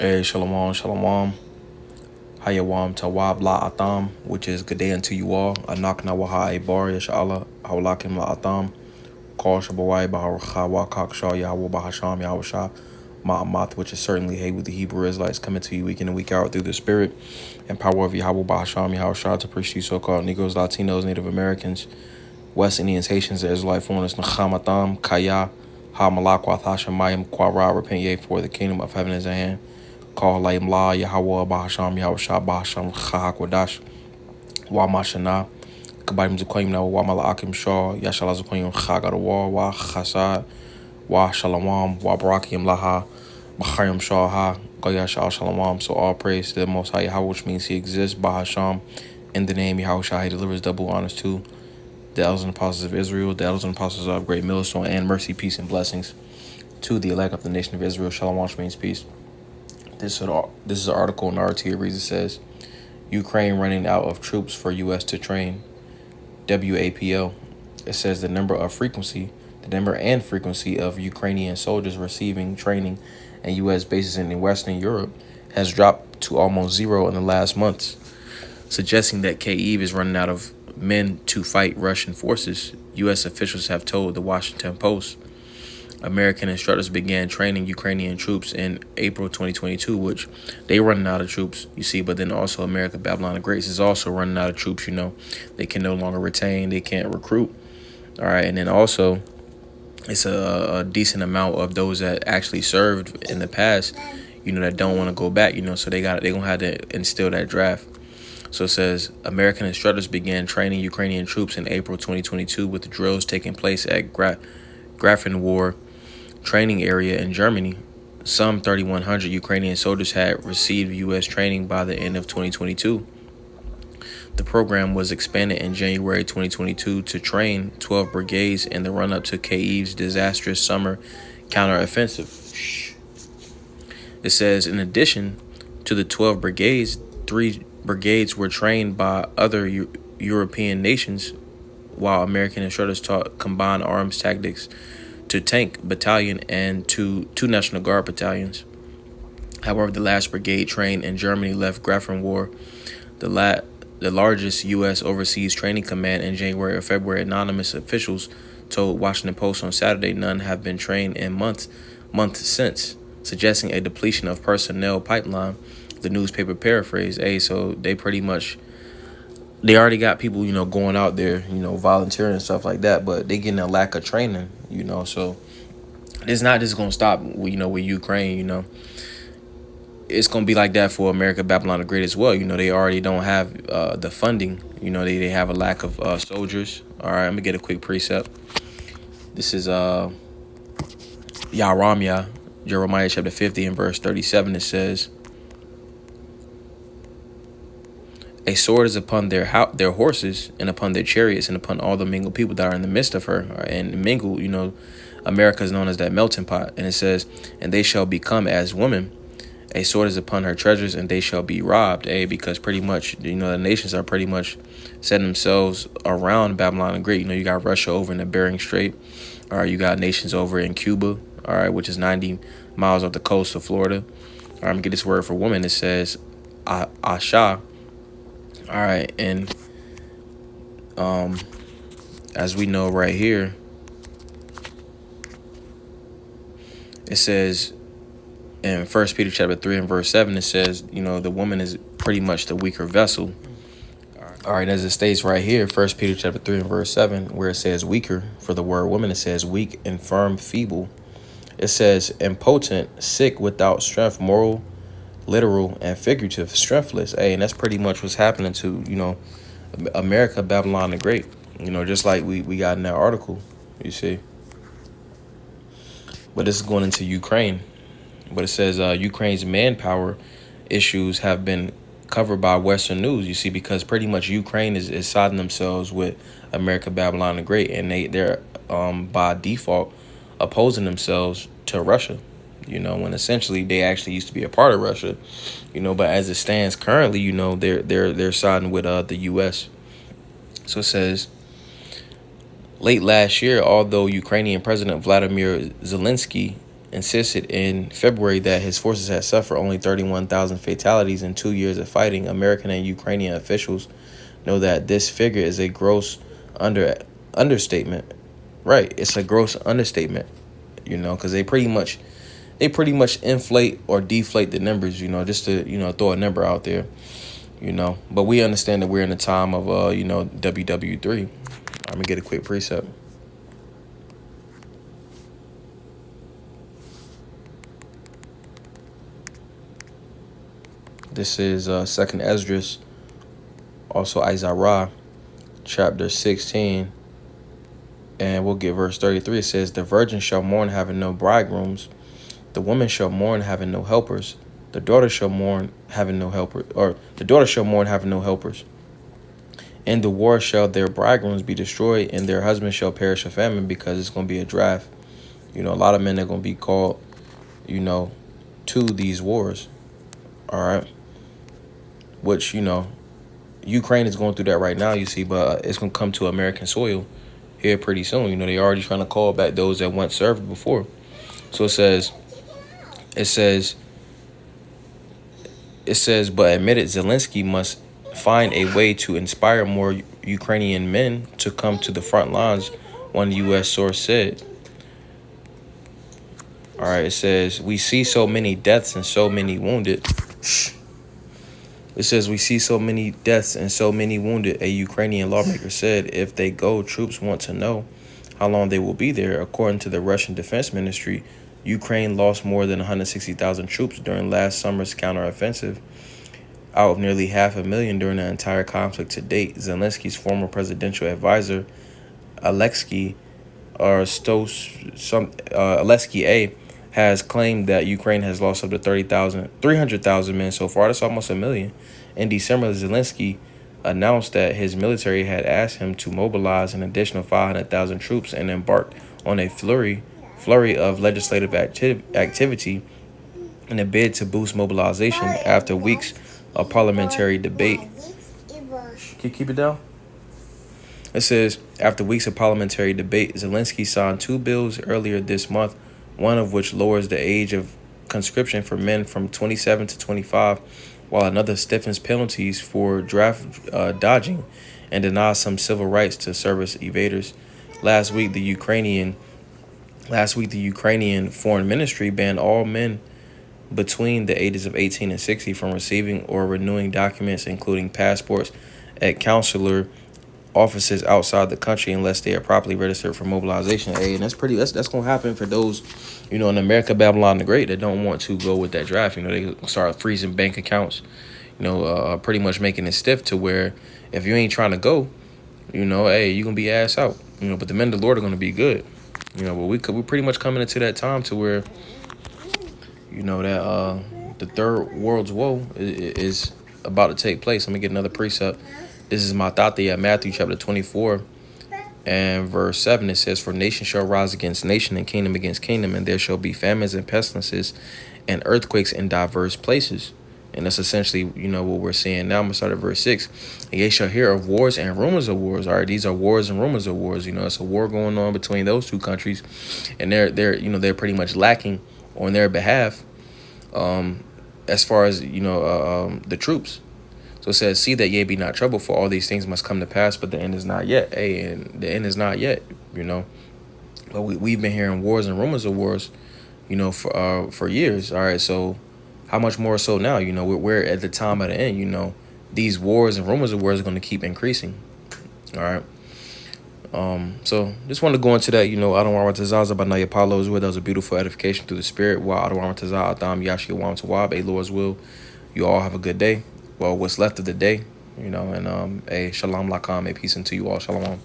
Hey, shalom, shalom. Hayawam tawab la atam, which is good day unto you all. Anak na waha bar yashala, hawlakim la atam. Call shabawai baharakha wa kaksha yahwa bahasham yahwasha. Ma'amath, which is certainly hey with the Hebrew Israelites coming to you week in and week out through the spirit and power of Yahweh Bahasham Yahweh to preach to you so-called Negroes, Latinos, Native Americans, West Indians, Haitians, Israelite foreigners, Nachamatam, Kaya, Ha Malakwath Hashemayim, Kwara, repent ye, for the kingdom of heaven is at hand. Call Laim La, Yahweh Bahasham, Yahweh Bahasham, Chahakwadash, Wa Mashana, Kabadim Zukoyim now, Wa Malaakim Shaw, Yashala Zukoyim, Chagadawa, Wa Chasad, Wa Shalom, Wa Barakim Laha, Bachayim Shah, Goya Shal Shalom. So all praise to the Most High Yahweh, which means He exists, Bahasham, in the name Yahweh Shah. He delivers double honors to the elders and apostles of Israel, the elders and apostles of Great Millstone, and mercy, peace, and blessings to the elect of the nation of Israel. Shalom, which means peace. This is an article in RT. It reads, it says, Ukraine running out of troops for U.S. to train. WAPO. It says the number and frequency of Ukrainian soldiers receiving training in U.S. bases in Western Europe has dropped to almost zero in the last months, suggesting that Kyiv is running out of men to fight Russian forces. U.S. officials have told the Washington Post. American instructors began training Ukrainian troops in April 2022, which they running out of troops, you see, but then also America, Babylon the Great is also running out of troops, you know. They can no longer retain, they can't recruit. All right, and then also it's a decent amount of those that actually served in the past, you know, that don't want to go back, you know, so they're gonna have to instill that draft. So it says American instructors began training Ukrainian troops in April 2022 with the drills taking place at Grafenwohr training area in Germany. Some 3,100 Ukrainian soldiers had received U.S. training by the end of 2022. The program was expanded in January 2022 to train 12 brigades in the run-up to Kyiv's disastrous summer counteroffensive. It says, in addition to the 12 brigades, 3 brigades were trained by other European nations, while American instructors taught combined arms tactics to tank battalion and to 2 National Guard battalions. However, the last brigade trained in Germany left Grafenwohr, the largest U.S. overseas training command, in January or February. Anonymous officials told Washington Post on Saturday none have been trained in months since, suggesting a depletion of personnel pipeline. The newspaper paraphrased, so they pretty much, they already got people, you know, going out there, you know, volunteering and stuff like that, but they getting a lack of training, you know, so it's not just going to stop, you know, with Ukraine, you know. It's going to be like that for America, Babylon the Great as well. You know, they already don't have the funding. You know, they have a lack of soldiers. All right, I'm going to get a quick precept. This is Yaramya, Jeremiah chapter 50 and verse 37. It says, a sword is upon their horses and upon their chariots and upon all the mingled people that are in the midst of her. And mingled, you know, America is known as that melting pot. And it says, and they shall become as women. A sword is upon her treasures, and they shall be robbed. Because pretty much, you know, the nations are pretty much setting themselves around Babylon the Great. You know, you got Russia over in the Bering Strait. All right, you got nations over in Cuba, all right, which is 90 miles off the coast of Florida. All right, I'm going to get this word for woman. It says Asha. All right, and as we know right here, it says in 1 Peter chapter 3 and verse 7, it says, you know, the woman is pretty much the weaker vessel. All right, as it states right here, 1 Peter chapter 3 and verse 7, where it says weaker, for the word woman, it says weak, infirm, feeble. It says impotent, sick, without strength, moral, literal, and figurative, strengthless. And that's pretty much what's happening to, you know, America, Babylon the Great. You know, just like we got in that article, you see. But this is going into Ukraine. But it says Ukraine's manpower issues have been covered by Western news, you see, because pretty much Ukraine is siding themselves with America, Babylon the Great, and they're by default opposing themselves to Russia, you know, when essentially they actually used to be a part of Russia, you know, but as it stands currently, you know, they're siding with the U.S. So it says, late last year, although Ukrainian President Vladimir Zelensky insisted in February that his forces had suffered only 31,000 fatalities in 2 years of fighting, American and Ukrainian officials know that this figure is a gross understatement. Right, it's a gross understatement, because they pretty much inflate or deflate the numbers, just to throw a number out there, But we understand that we're in a time of WW3. Let me get a quick precept. This is Second Esdras, also Isaiah, chapter 16, and we'll get verse 33. It says, "The virgin shall mourn, having no bridegrooms. The woman shall mourn, having no helpers. The daughter shall mourn, having no helper, or the daughter shall mourn, having no helpers. In the war shall their bridegrooms be destroyed, and their husbands shall perish of famine," because it's going to be a draft. A lot of men are going to be called, to these wars. All right. Which, Ukraine is going through that right now, you see, but it's going to come to American soil here pretty soon. They're already trying to call back those that once served before. So it says, but admitted Zelensky must find a way to inspire more Ukrainian men to come to the front lines, one U.S. source said. All right, it says, we see so many deaths and so many wounded. It says, we see so many deaths and so many wounded, a Ukrainian lawmaker said. If they go, troops want to know how long they will be there. According to the Russian Defense Ministry, Ukraine lost more than 160,000 troops during last summer's counteroffensive, out of nearly 500,000 during the entire conflict to date. Zelensky's former presidential advisor, Alexei A, has claimed that Ukraine has lost up to 300,000 men so far. That's almost 1 million. In December, Zelensky announced that his military had asked him to mobilize an additional 500,000 troops and embarked on a flurry of legislative activity in a bid to boost mobilization after weeks of parliamentary debate. Can you keep it down? It says, after weeks of parliamentary debate, Zelensky signed 2 bills earlier this month, one of which lowers the age of conscription for men from 27 to 25, while another stiffens penalties for draft dodging and denies some civil rights to service evaders. Last week, the Ukrainian Foreign Ministry banned all men between the ages of 18 and 60 from receiving or renewing documents, including passports, at consular offices outside the country unless they are properly registered for mobilization. And that's going to happen for those, in America, Babylon the Great, that don't want to go with that draft. They start freezing bank accounts, pretty much making it stiff to where if you ain't trying to go, you're going to be ass out, but the men of the Lord are going to be good. But we're pretty much coming into that time to where, that the third world's woe is about to take place. Let me get another precept. This is Matthew, Matthew chapter 24 and verse 7. It says, "For nation shall rise against nation and kingdom against kingdom, and there shall be famines and pestilences and earthquakes in diverse places." And that's essentially, what we're seeing now. I'm going to start at verse 6. "And ye shall hear of wars and rumors of wars." All right, these are wars and rumors of wars. It's a war going on between those two countries, and they're pretty much lacking on their behalf, as far as the troops. So it says, "See that ye be not troubled, for all these things must come to pass, but the end is not yet." Hey, and the end is not yet. But we've been hearing wars and rumors of wars, for years. All right, so how much more so now? We're at the time of the end. These wars and rumors of wars are going to keep increasing. All right. So just wanted to go into that. Adon Waratazaz Abanaya Palos, where that was a beautiful edification through the spirit. While Adon Waratazaz Adam Yashi Wam Tawab, a Lord's will. You all have a good day. Well, what's left of the day, and a shalom lakam, a peace unto you all. Shalom.